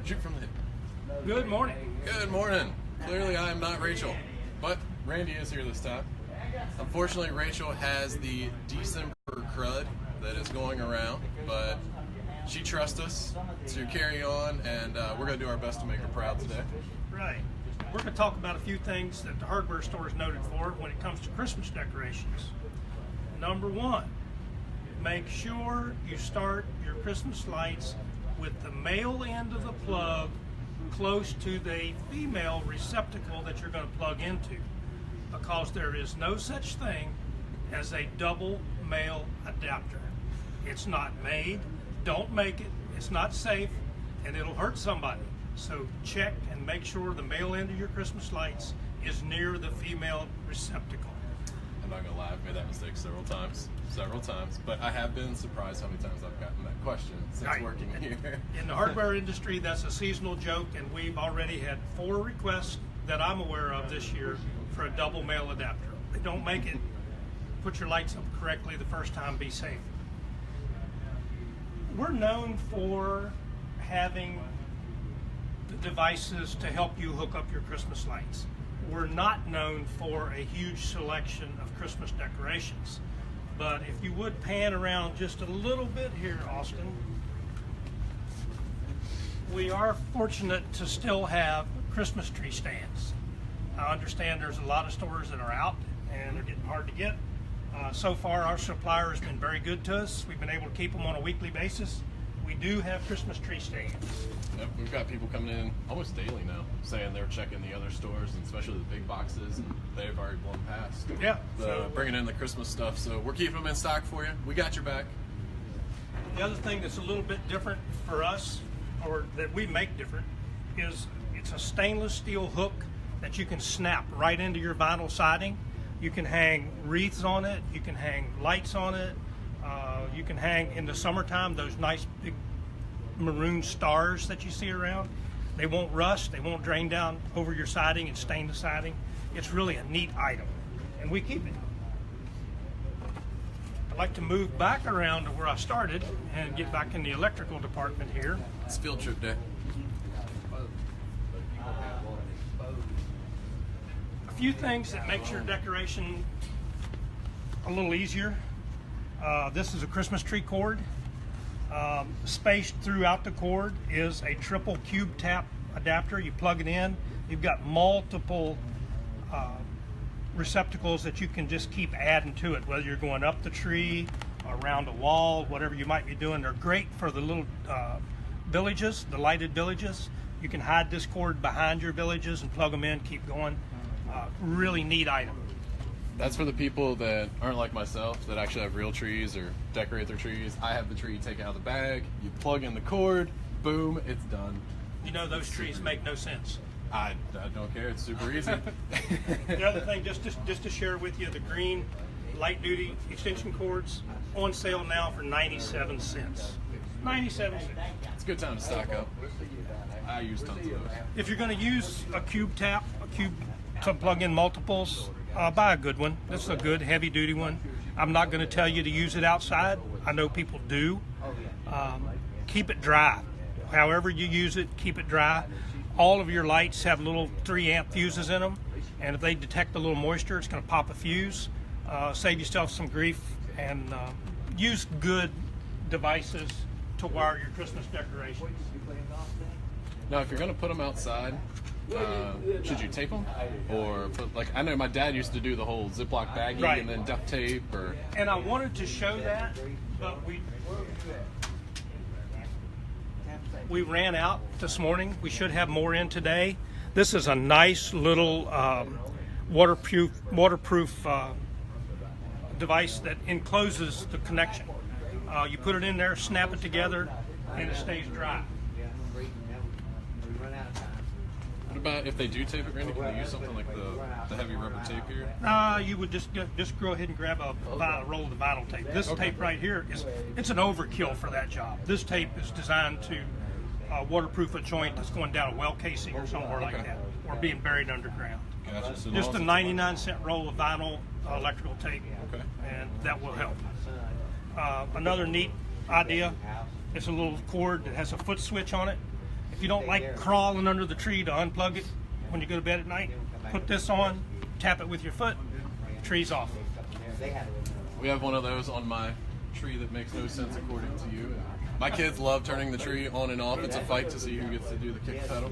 Shoot from the hip. Good morning. Good morning. Clearly I am not Rachel, but Randy is here this time. Unfortunately, Rachel has the December crud that is going around, but she trusts us to carry on, and we're going to do our best to make her proud today. Right. We're going to talk about a few things that the hardware store is noted for when it comes to Christmas decorations. Number one, make sure you start your Christmas lights with the male end of the plug close to the female receptacle that you're going to plug into, because there is no such thing as a double male adapter. It's not made, don't make it, it's not safe, and it'll hurt somebody. So check and make sure the male end of your Christmas lights is near the female receptacle. I'm not gonna lie, I've made that mistake several times, but I have been surprised how many times I've gotten that question since working here. In the hardware industry, that's a seasonal joke, and we've already had 4 requests that I'm aware of this year for a double male adapter. They don't make it. Put your lights up correctly the first time, be safe. We're known for having the devices to help you hook up your Christmas lights. We're not known for a huge selection of Christmas decorations. But if you would pan around just a little bit here, Austin, we are fortunate to still have Christmas tree stands. I understand there's a lot of stores that are out and they're getting hard to get. So far, our supplier has been very good to us. We've been able to keep them on a weekly basis. We do have Christmas tree stands. Yep, we've got people coming in almost daily now saying they're checking the other stores, and especially the big boxes, and they've already blown past. Yeah. Bringing in the Christmas stuff, so we're keeping them in stock for you. We got your back. The other thing that's a little bit different for us, or that we make different, is it's a stainless steel hook that you can snap right into your vinyl siding. You can hang wreaths on it, you can hang lights on it, you can hang, in the summertime, those nice big maroon stars that you see around. They won't rust, they won't drain down over your siding and stain the siding. It's really a neat item, and we keep it. I'd like to move back around to where I started and get back in the electrical department here. It's field trip day. A few things that makes your decoration a little easier. This is a Christmas tree cord. Spaced throughout the cord is a triple cube tap adapter. You plug it in. You've got multiple receptacles that you can just keep adding to it, whether you're going up the tree, around a wall, whatever you might be doing. They're great for the little villages, the lighted villages. You can hide this cord behind your villages and plug them in, keep going. Really neat item. That's for the people that aren't like myself, that actually have real trees or decorate their trees. I have the tree taken out of the bag, you plug in the cord, boom, it's done. You know, those trees make no sense. I don't care, it's super easy. The other thing, just to share with you, the green light duty extension cords on sale now for 97 cents. 97 cents. It's a good time to stock up. I use tons of those. If you're going to use a cube tap, a cube to plug in multiples, buy a good one. This is a good heavy duty one. I'm not going to tell you to use it outside. I know people do. Keep it dry. However you use it, keep it dry. All of your lights have little 3-amp fuses in them, and if they detect a little moisture, it's going to pop a fuse. Save yourself some grief, and use good devices to wire your Christmas decorations. Now, if you're going to put them outside, should you tape them? Or put, like, I know my dad used to do the whole Ziploc baggie and then duct tape, or... And I wanted to show that, but we ran out this morning. We should have more in today. This is a nice little waterproof device that encloses the connection. You put it in there, snap it together, and it stays dry. What about if they do tape it, Randy? Can they use something like the heavy rubber tape here? You would just go ahead and grab a roll of the vinyl tape. This tape right here it's an overkill for that job. This tape is designed to waterproof a joint that's going down a well casing or somewhere like that, or being buried underground. Gotcha. So just a 99-cent roll of vinyl electrical tape, and that will help. Another neat idea, it's a little cord that has a foot switch on it. If you don't like crawling under the tree to unplug it when you go to bed at night, put this on, tap it with your foot, the tree's off. We have one of those on my tree that makes no sense according to you. My kids love turning the tree on and off. It's a fight to see who gets to do the kick pedal.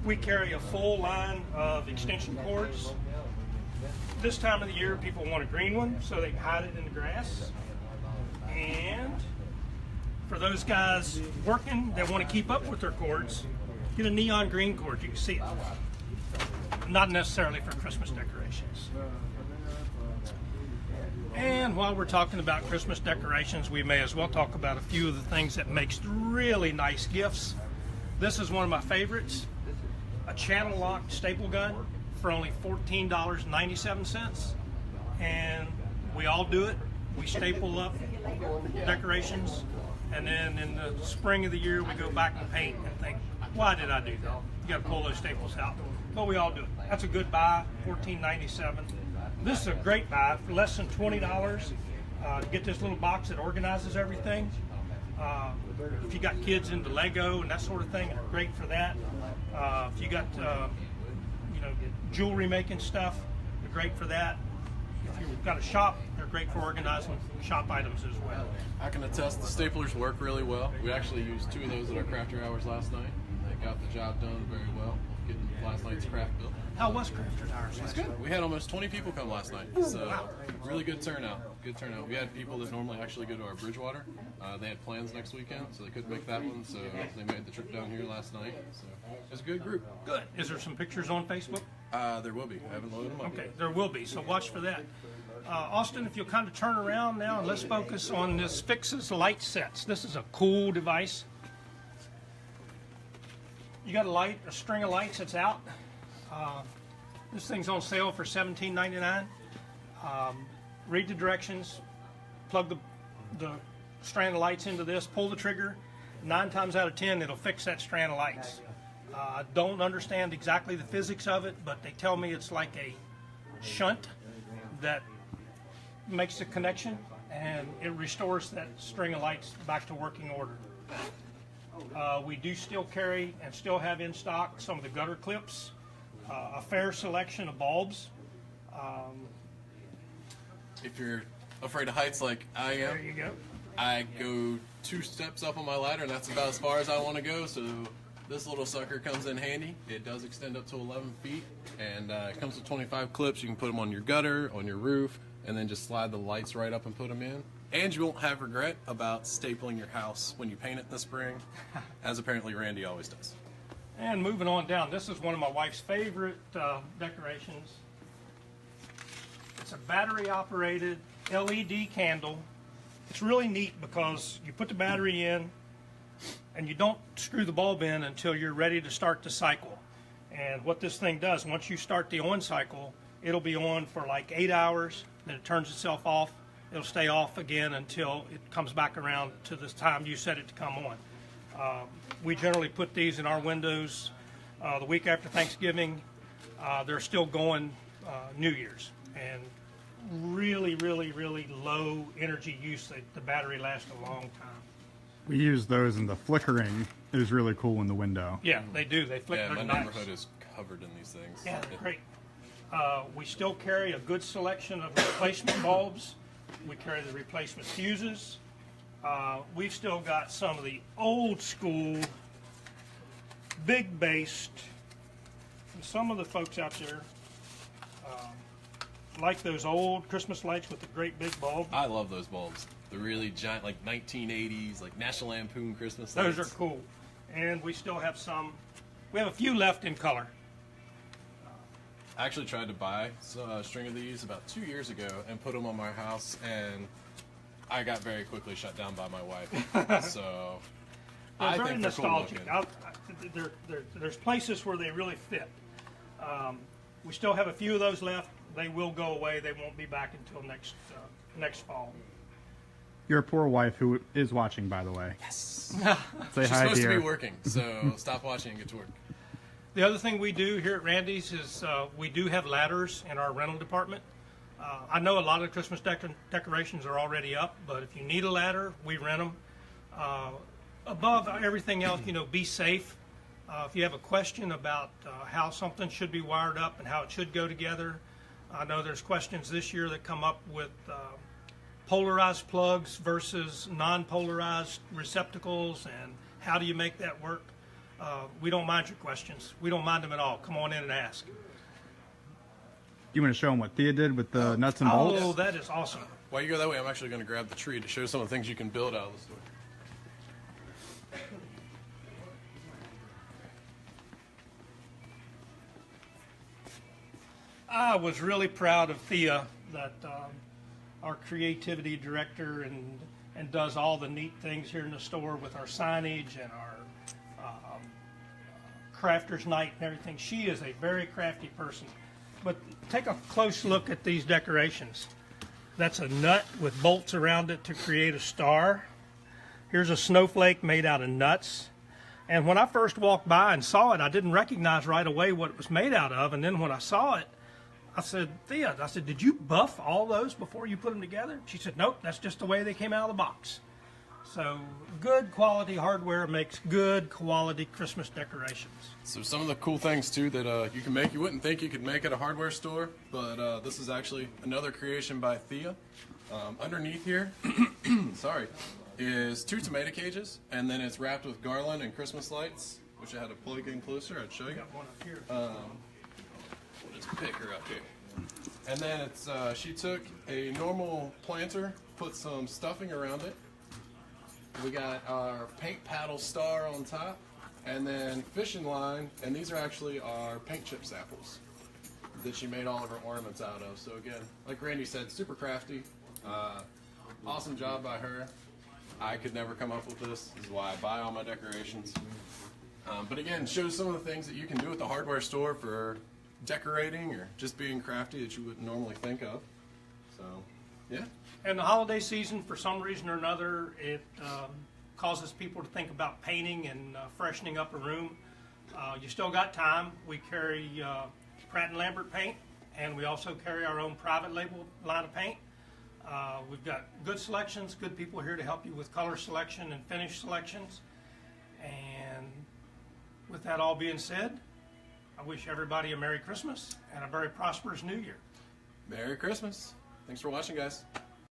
We carry a full line of extension cords. This time of the year, people want a green one so they can hide it in the grass. And for those guys working that want to keep up with their cords, get a neon green cord. You can see it. Not necessarily for Christmas decorations. And while we're talking about Christmas decorations, we may as well talk about a few of the things that makes really nice gifts. This is one of my favorites, a channel locked staple gun for only $14.97. And we all do it. We staple up decorations, and then in the spring of the year we go back and paint and think, why did I do that? You got to pull those staples out. But we all do it. That's a good buy, $14.97. This is a great buy for less than $20 to get this little box that organizes everything. If you got kids into Lego and that sort of thing, they're great for that. If you got jewelry making stuff, they're great for that. If you've got a shop, they're great for organizing shop items as well. I can attest the staplers work really well. We actually used 2 of those at our crafter hours last night. They got the job done very well, getting last night's craft built. How was crafter hours? It's good. We had almost 20 people come last night, so really good turnout. Good turnout. We had people that normally actually go to our Bridgewater. They had plans next weekend, so they couldn't make that one, so they made the trip down here last night. So it was a good group. Good. Is there some pictures on Facebook? There will be. I haven't loaded them up Okay, yet. there will be, so watch for that. Austin, if you'll kind of turn around now and let's focus on this Fixes light sets. This is a cool device. You got a string of lights that's out. This thing's on sale for $17.99. Read the directions, plug the strand of lights into this, pull the trigger. 9 times out of 10, it'll fix that strand of lights. I don't understand exactly the physics of it, but they tell me it's like a shunt that makes the connection, and it restores that string of lights back to working order. We do still carry and still have in stock some of the gutter clips, a fair selection of bulbs. If you're afraid of heights like I am, There you go. I go 2 steps up on my ladder, and that's about as far as I want to go. So this little sucker comes in handy. It does extend up to 11 feet, and it comes with 25 clips. You can put them on your gutter, on your roof, and then just slide the lights right up and put them in. And you won't have regret about stapling your house when you paint it in the spring, as apparently Randy always does. And moving on down, this is one of my wife's favorite decorations. It's a battery-operated LED candle. It's really neat because you put the battery in and you don't screw the bulb in until you're ready to start the cycle. And what this thing does, once you start the on cycle, it'll be on for like 8 hours, then it turns itself off. It'll stay off again until it comes back around to the time you set it to come on. We generally put these in our windows the week after Thanksgiving. They're still going New Year's, and really, really, really low energy use. The battery lasts a long time. We use those, and the flickering is really cool in the window. Yeah, they do. They flicker Yeah, my nice. neighborhood is covered in these things. Yeah, great. We still carry a good selection of replacement bulbs. We carry the replacement fuses. We've still got some of the old school, big based. Some of the folks out there like those old Christmas lights with the great big bulb. I love those bulbs. The really giant, like 1980s, like National Lampoon Christmas lights. Those are cool. And we still have some. We have a few left in color. I actually tried to buy a string of these about 2 years ago and put them on my house, and I got very quickly shut down by my wife. So They're I very think they're cool nostalgic. looking. There's places where they really fit. We still have a few of those left. They will go away. They won't be back until next fall. Your poor wife, who is watching, by the way. Yes. Say She's hi supposed to dear. be working, so stop watching and get to work. The other thing we do here at Randy's is we do have ladders in our rental department. I know a lot of Christmas decorations are already up, but if you need a ladder, we rent them. above everything else, be safe. If you have a question about how something should be wired up and how it should go together, I know there's questions this year that come up with polarized plugs versus non-polarized receptacles, and how do you make that work? We don't mind your questions. We don't mind them at all. Come on in and ask. You want to show them what Thea did with the nuts and bolts? Oh, that is awesome. While you go that way, I'm actually going to grab the tree to show some of the things you can build out of the store. I was really proud of Thea, that our creativity director, and does all the neat things here in the store with our signage and our crafters night and everything. She is a very crafty person. But take a close look at these decorations. That's a nut with bolts around it to create a star. Here's a snowflake made out of nuts. And when I first walked by and saw it, I didn't recognize right away what it was made out of. And then when I saw it, I said, Thea, did you buff all those before you put them together? She said, nope, that's just the way they came out of the box. So good quality hardware makes good quality Christmas decorations. So some of the cool things too that you can make, you wouldn't think you could make at a hardware store, but this is actually another creation by Thea. Underneath here, sorry, is 2 tomato cages, and then it's wrapped with garland and Christmas lights, which I had to plug in closer. I'd show you. Got one up here. We'll just pick her up here. And then it's she took a normal planter, put some stuffing around it. We got our paint paddle star on top, and then fishing line, and these are actually our paint chip samples that she made all of her ornaments out of. So again, like Randy said, super crafty. Awesome job by her. I could never come up with this. This is why I buy all my decorations. But again, shows some of the things that you can do at the hardware store for decorating or just being crafty that you wouldn't normally think of. So, yeah. And the holiday season, for some reason or another, it causes people to think about painting and freshening up a room. You still got time. We carry Pratt & Lambert paint, and we also carry our own private label line of paint. We've got good selections, good people here to help you with color selection and finish selections. And with that all being said, I wish everybody a Merry Christmas and a very prosperous New Year. Merry Christmas. Thanks for watching, guys.